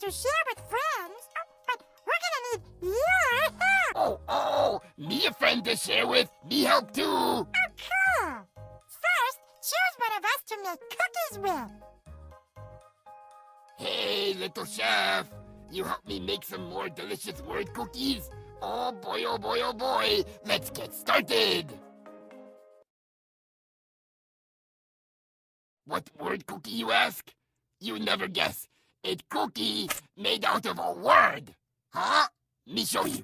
to share with friends, but we're gonna need your help. Oh, me a friend to share with, me help too. Oh, cool. First, choose one of us to make cookies with. Hey, little chef, you help me make some more delicious word cookies? Oh boy, oh boy, oh boy, let's get started. What word cookie, you ask? You never guess. It's cookie made out of a word. Huh? Me show you.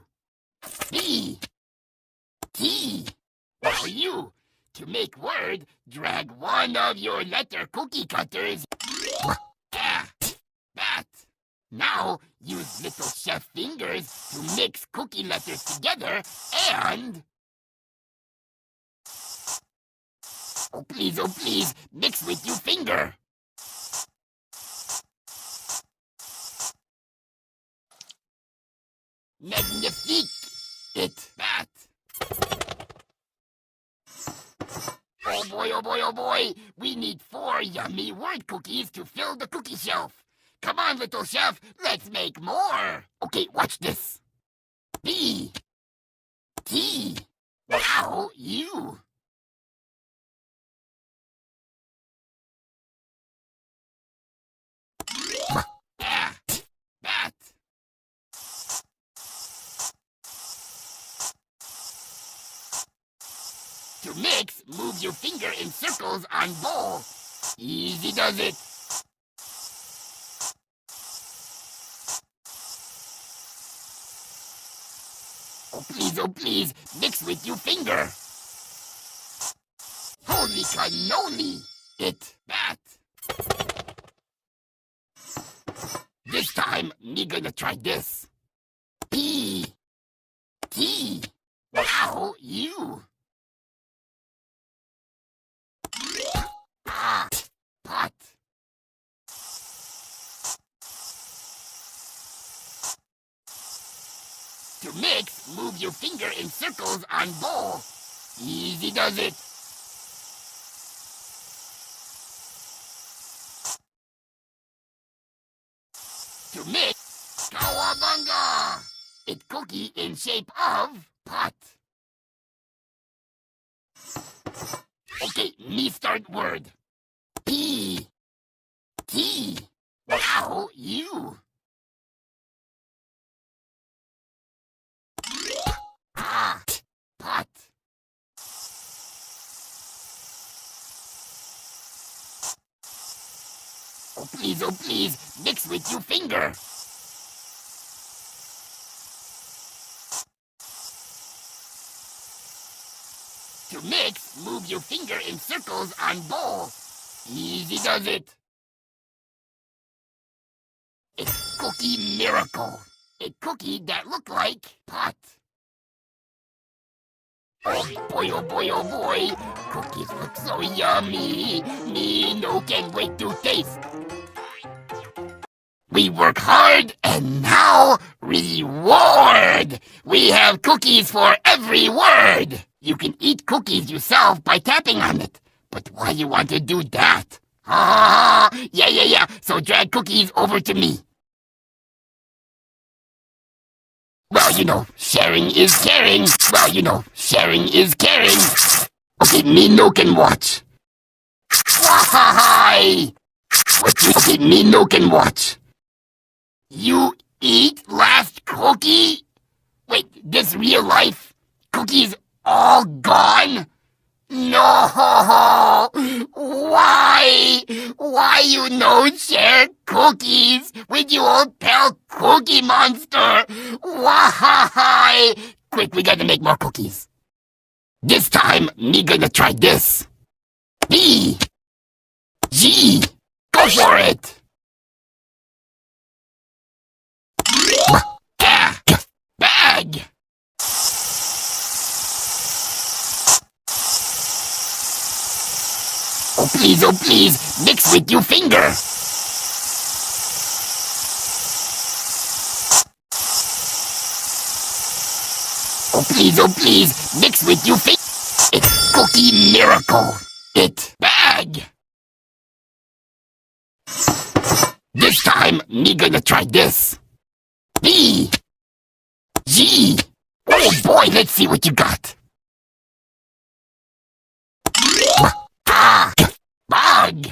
B. T. Now you. To make word, drag one of your letter cookie cutters. That. Now, use little chef fingers to mix cookie letters together and... Oh please, mix with your finger. Magnifique! That. Oh boy, we need 4 yummy word cookies to fill the cookie shelf. Come on, little chef, let's make more. Okay, watch this. B. T. Now, you. That. To mix, move your finger in circles on bowl. Easy does it. Oh please, mix with your finger. Holy cannoli! That. This time, me gonna try this. P. T. Now, you. Pot. To mix, move your finger in circles on bowl. Easy does it. To mix, cowabunga! It's cookie in shape of pot. Okay, me start word. P. T. Now, you. Pot. Oh please, mix with your finger. To mix, move your finger in circles on bowl. Easy does it. It's cookie miracle. A cookie that look like pot. Oh boy, cookies look so yummy. Me no can wait to taste. We work hard and now reward. We have cookies for every word. You can eat cookies yourself by tapping on it. But why you want to do that? Yeah. So drag cookies over to me. Well, sharing is caring. Okay, me no can watch. Why? Okay, me no can watch. You eat last cookie? Wait, this real life? Cookies all gone? No! Why? Why you no share cookies with your old pal Cookie Monster? Why? Quick, we gotta make more cookies. This time, me gonna try this. B. G. Go for it! Bag! Oh please, mix with your finger. Oh please, mix with your finger. It's cookie miracle. Bag. This time, me gonna try this. B. G. Oh boy, let's see what you got. Bug.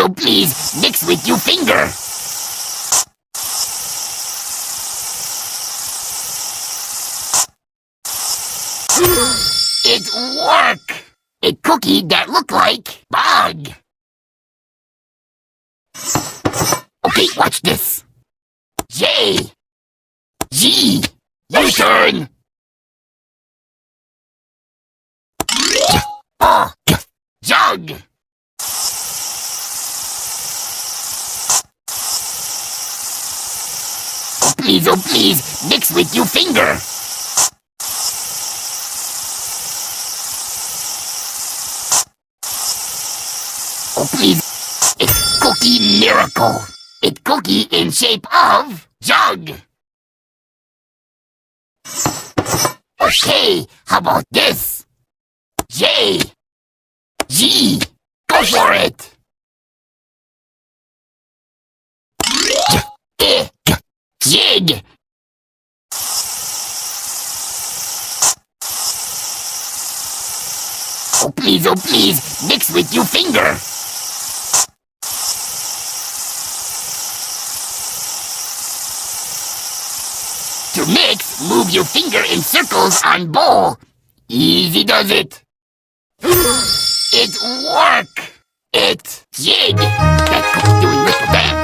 Oh please, mix with your finger. It worked! A cookie that looked like bug. Okay, watch this. J. G. Your turn. Jug. Oh please, mix with your finger. Oh please, it's Cookie Miracle. It's cookie in shape of jug. Okay, how about this? J. G. Go for it. Jig. Oh please, mix with your finger. To mix, move your finger in circles on bowl. Easy does it. It worked. It jig. That cook's doing little dance.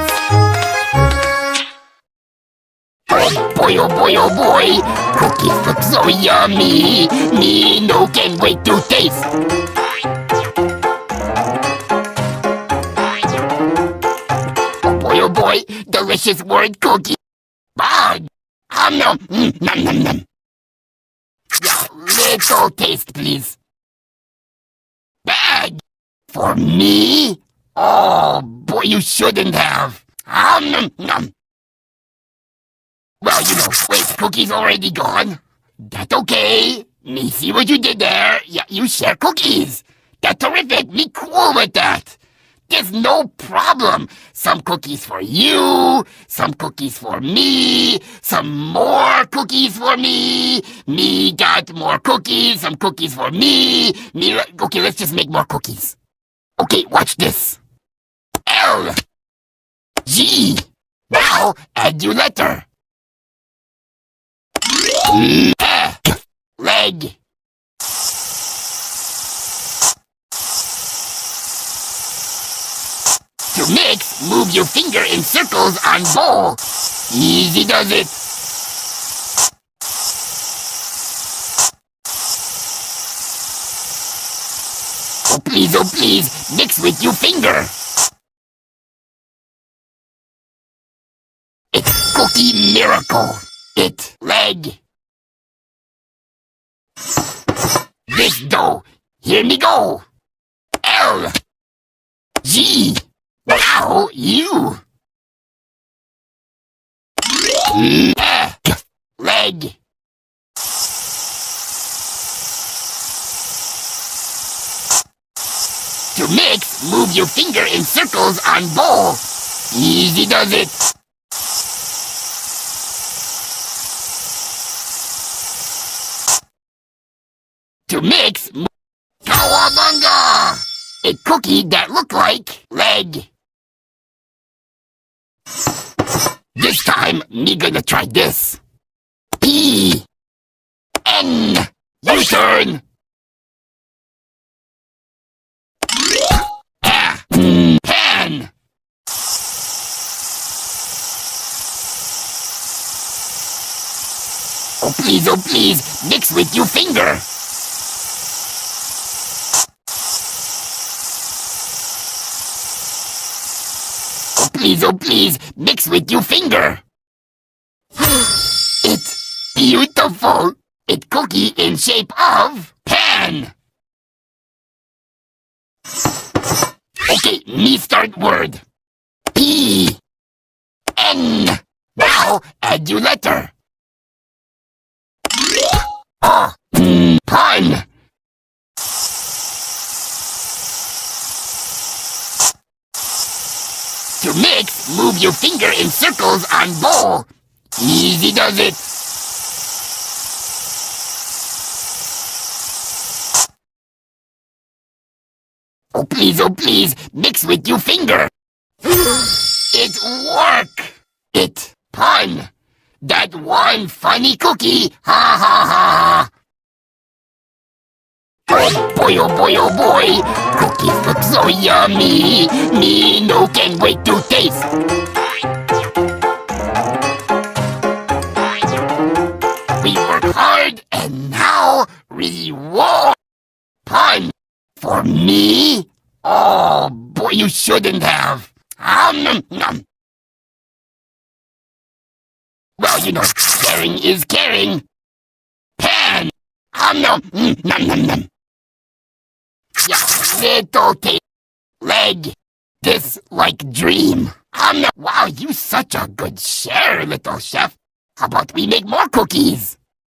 Oh boy. Cookies look so yummy. Me no can wait to taste. Oh boy. Delicious word cookie. Bug. Nom. Nom. Yeah, little taste, please. Bag. For me? Oh boy, you shouldn't have. Nom. Well, wait, cookie's already gone. That's okay. Me see what you did there. Yeah, you share cookies. That's terrific. Me cool with that. There's no problem. Some cookies for you, some cookies for me, some more cookies for me. Me got more cookies, some cookies for me. Okay, let's just make more cookies. Okay, watch this. L. G. Now, add your letter. Leg. To mix, move your finger in circles on bowl. Easy does it. Oh please, mix with your finger. It's Cookie Miracle. It leg. This dough. Here me go. L. G. Now you. Leg. To mix, move your finger in circles on bowl. Easy does it. To mix, Cowabunga! A cookie that looked like leg. This time, me gonna try this. P. N. Your turn. Pen. Oh please, mix with your finger. Oh please, mix with your finger. It's beautiful. It's cookie in shape of pen. Okay, me start word. P. N. Now, add your letter. Pun. your finger in circles on bowl. Easy does it. Oh please, mix with your finger. It work. It pun. That one funny cookie. Ha ha ha. Oh boy. Cookies look so yummy. Me no can wait to taste. We work hard and now reward. Pun. For me? Oh boy, you shouldn't have. Nom. Well, you know, sharing is caring. Pan. Nom. Yeah, little taste. Leg. This like dream. Wow, you such a good sharer, little chef. How about we make more cookies?